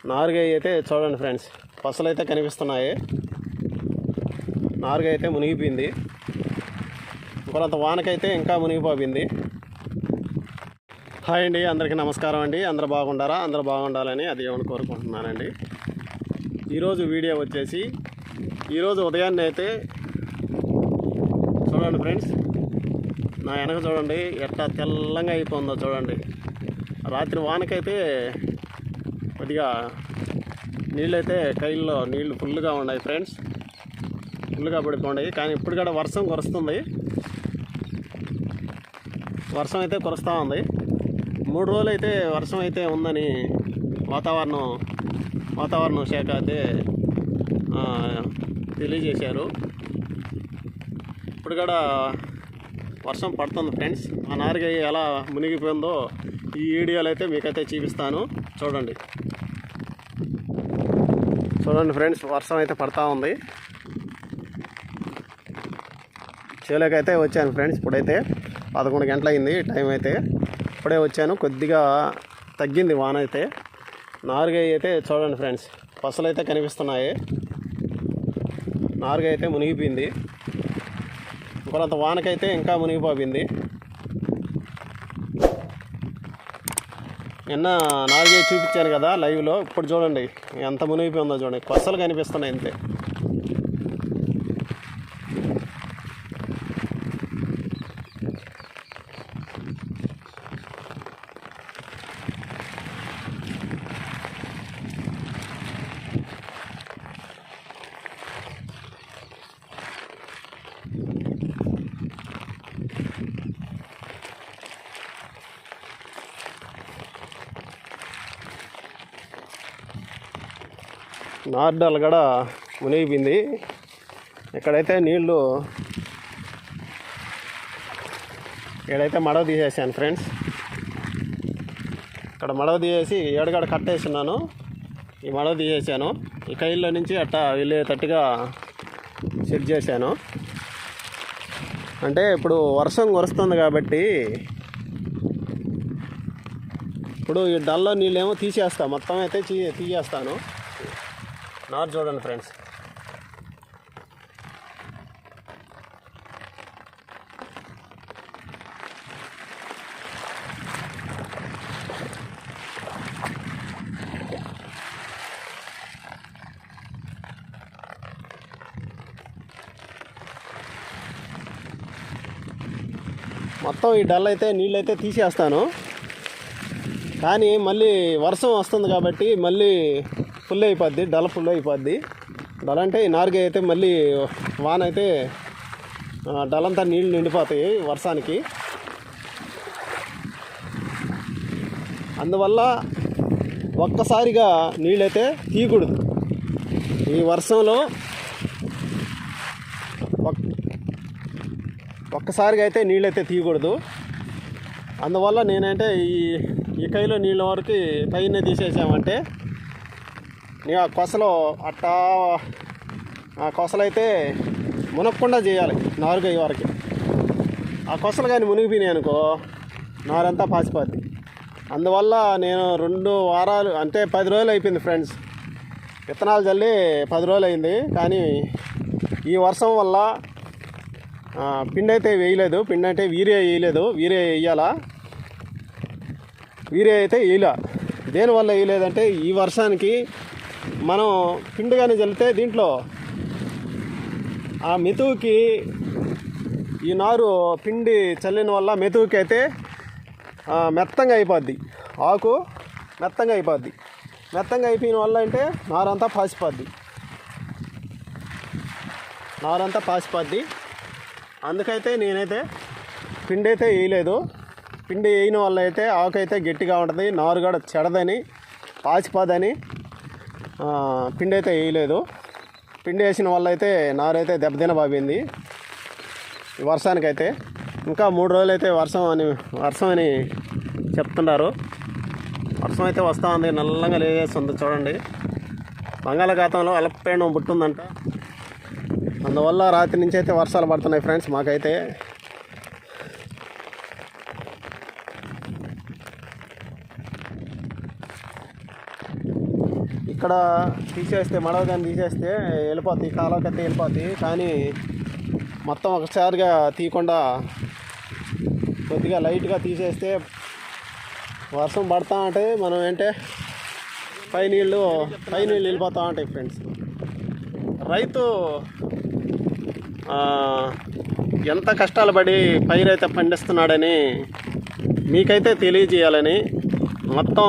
నారుగాయ అయితే చూడండి ఫ్రెండ్స్, పసలు అయితే కనిపిస్తున్నాయి. నారుగాయ అయితే మునిగిపోయింది. ఇంకొంత వానకైతే ఇంకా మునిగిపోయింది. హాయ్ అండి, అందరికీ నమస్కారం అండి. అందరూ బాగుండారా? అందరూ బాగుండాలని అది ఏమని కోరుకుంటున్నానండి. ఈరోజు వీడియో వచ్చేసి ఈరోజు ఉదయాన్నే అయితే చూడండి ఫ్రెండ్స్, నా వెనక చూడండి ఎట్లా తెల్లంగా అయిపోయిందో చూడండి. రాత్రి వానకైతే కొద్దిగా నీళ్ళైతే కైల్లో నీళ్ళు ఫుల్గా ఉన్నాయి ఫ్రెండ్స్, ఫుల్గా పడిపోయి. కానీ ఇప్పుడు కూడా వర్షం కురుస్తుంది, వర్షం అయితే కురుస్తూ ఉంది. 3 రోజులు అయితే వర్షం అయితే ఉందని వాతావరణ శాఖ అయితే తెలియజేశారు. ఇప్పుడు కూడా వర్షం పడుతుంది ఫ్రెండ్స్. ఆ నారుగాయ ఎలా మునిగిపోయిందో ఈ వీడియోలో అయితే మీకైతే చూపిస్తాను. చూడండి ఫ్రెండ్స్, వర్షం అయితే పడతా ఉంది. చేలోకైతే వచ్చాను ఫ్రెండ్స్. ఇప్పుడైతే 11 గంటలు అయింది టైం అయితే. ఇప్పుడే వచ్చాను, కొద్దిగా తగ్గింది వాన అయితే. నారుగాయ అయితే చూడండి ఫ్రెండ్స్, పసలు అయితే కనిపిస్తున్నాయి. నారుగాయ అయితే మునిగిపోయింది. ఇంకొంత వానకైతే ఇంకా మునిగిపోయింది. నిన్న నారుగాయ చూపించాను కదా లైవ్లో. ఇప్పుడు చూడండి ఎంత మునిగిపోయిందో చూడండి, పసలు కనిపిస్తున్నాయి అంతే. నార్డల్ కూడా మునిగిపోయింది. ఇక్కడైతే నీళ్ళు మడవ తీసేసాను ఫ్రెండ్స్. ఇక్కడ మడవ తీసేసి ఏడుగడ కట్టేస్తున్నాను. ఈ మడవ తీసేసాను, ఈ కైల్లో నుంచి అట్టా వెళ్ళేటట్టుగా సెట్ చేశాను. అంటే ఇప్పుడు వర్షం కురుస్తుంది కాబట్టి ఇప్పుడు ఈ డల్లో నీళ్ళేమో తీసేస్తాను, మొత్తం అయితే తీసేస్తాను. నారు చూడండి ఫ్రెండ్స్, మొత్తం ఈ డల్ అయితే నీళ్ళైతే తీసేస్తాను. కానీ మళ్ళీ వర్షం వస్తుంది కాబట్టి మళ్ళీ ఫుల్ అయిపోద్ది, డల ఫుల్ అయిపోద్ది. డల అంటే ఈ నారుగాయ అయితే మళ్ళీ వాన అయితే డలంతా నీళ్ళు నిండిపోతాయి వర్షానికి. అందువల్ల ఒక్కసారిగా నీళ్ళైతే తీయకూడదు. ఈ వర్షంలో ఒక్కసారిగా అయితే నీళ్ళైతే తీయకూడదు. అందువల్ల నేనంటే ఈ కైలో నీళ్ళ వరకు పైన తీసేసామంటే ఆ కొసలో అట్టా ఆ కొసలు అయితే మునగకుండా చేయాలి నారుగాయ వరకు. ఆ కొసలు కానీ మునిగిపోయినాయి అనుకో నారంతా పాసిపోద్ది. అందువల్ల నేను 2 వారాలు అంటే 10 రోజులు అయిపోయింది ఫ్రెండ్స్, విత్తనాలు చల్లి 10 రోజులు అయింది. కానీ ఈ వర్షం వల్ల పిండి అయితే వేయలేదు. పిండి అంటే వీరియా వేయలేదు, వీరియా వేయాలా, వీరియా అయితే వేయలే. దేనివల్ల వేయలేదంటే ఈ వర్షానికి మనం పిండి కానీ చల్లితే దీంట్లో ఆ మెతువుకి ఈ నారు పిండి చల్లిన వల్ల మెతువుకి అయితే మెత్తంగా అయిపోద్ది, ఆకు మెత్తంగా అయిపోద్ది. మెత్తంగా అయిపోయిన వల్ల అంటే నారంతా పాసిపోద్ది. అందుకైతే నేనైతే పిండి అయితే వేయలేదు. పిండి వేయన వల్ల అయితే ఆకు అయితే గట్టిగా ఉంటుంది, నారు కూడా చెడదని పాసిపోదని పిండి అయితే వేయలేదు. పిండి వేసిన వల్ల అయితే నారైతే దెబ్బతినబాబింది ఈ వర్షానికైతే. ఇంకా 3 రోజులు అయితే వర్షం అని చెప్తున్నారు. వర్షం అయితే వస్తూ ఉంది, నల్లంగా లేచేస్తుంది చూడండి. బంగాళాఖాతంలో అల్పపీడనం పుట్టిందంట, అందువల్ల రాత్రి నుంచి అయితే వర్షాలు పడుతున్నాయి ఫ్రెండ్స్ మాకైతే. ఇక్కడ తీసేస్తే మడవగాని తీసేస్తే వెళ్ళిపోతాయి, కాలువకైతే వెళ్ళిపోతాయి. కానీ మొత్తం ఒకసారిగా తీయకుండా కొద్దిగా లైట్గా తీసేస్తే వర్షం పడతా ఉంటే మనం పై నీళ్ళు వెళ్ళిపోతూ ఉంటాయి ఫ్రెండ్స్. రైతు ఎంత కష్టాలు పడి పైరైతే పండిస్తున్నాడని మీకైతే తెలియజేయాలని మొత్తం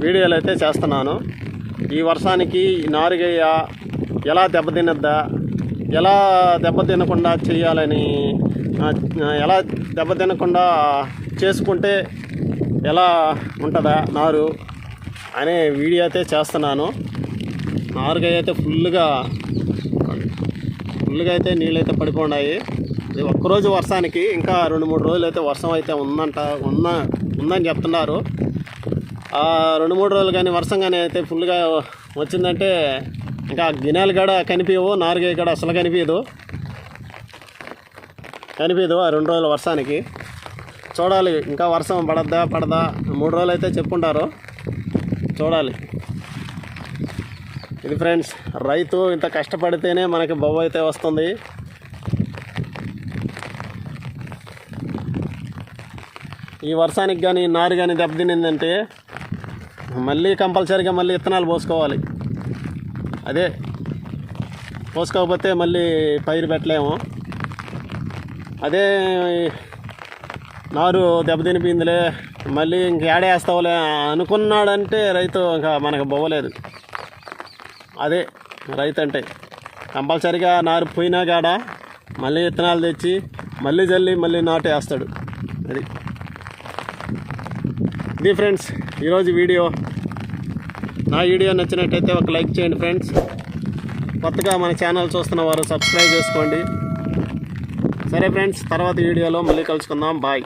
వీడియోలు అయితే చేస్తున్నాను. ఈ వర్షానికి నారుగయ్య ఎలా దెబ్బతినద్దా, ఎలా దెబ్బతినకుండా చేయాలని, ఎలా దెబ్బతినకుండా చేసుకుంటే ఎలా ఉంటుందా నారు అనే వీడియో అయితే చేస్తున్నాను. నారుగయ్య అయితే ఫుల్గా అయితే నీళ్ళు అయితే పడిపోయి ఇది ఒక్కరోజు వర్షానికి ఇంకా 2-3 రోజులు అయితే వర్షం అయితే ఉందని చెప్తున్నారు. ఆ 2-3 రోజులు కానీ వర్షం కానీ అయితే ఫుల్గా వచ్చిందంటే ఇంకా గిన్నెలు కూడా కనిపించవు, నారుగయ్య కూడా అసలు కనిపించదు ఆ 2 రోజుల వర్షానికి. చూడాలి ఇంకా వర్షం పడదా 3 రోజులు అయితే చెప్పుకుంటారు, చూడాలి. ఇది ఫ్రెండ్స్, రైతు ఇంత కష్టపడితేనే మనకి బొవ్వ అయితే వస్తుంది. ఈ వర్షానికి కానీ నారు కానీ దెబ్బతినిందంటే మళ్ళీ కంపల్సరీగా మళ్ళీ విత్తనాలు పోసుకోవాలి. అదే పోసుకోకపోతే మళ్ళీ పైరు పెట్టలేము. అదే నారు దెబ్బతినిపోయిందిలే మళ్ళీ ఇంక ఏడేస్తావులే అనుకున్నాడంటే రైతు ఇంకా మనకు బొవ్వలేదు. అదే రైతు అంటే కంపల్సరీగా నారు పోయినా కాడ మళ్ళీ విత్తనాలు తెచ్చి మళ్ళీ జల్లి మళ్ళీ నాటు వేస్తాడు. ఇది ఫ్రెండ్స్ ఈరోజు వీడియో. నా వీడియో నచ్చినట్టయితే ఒక లైక్ చేయండి ఫ్రెండ్స్. కొత్తగా మన ఛానల్ చూస్తున్న వారు సబ్స్క్రైబ్ చేసుకోండి. సరే ఫ్రెండ్స్, తర్వాత వీడియోలో మళ్ళీ కలుసుకుందాం. బాయ్.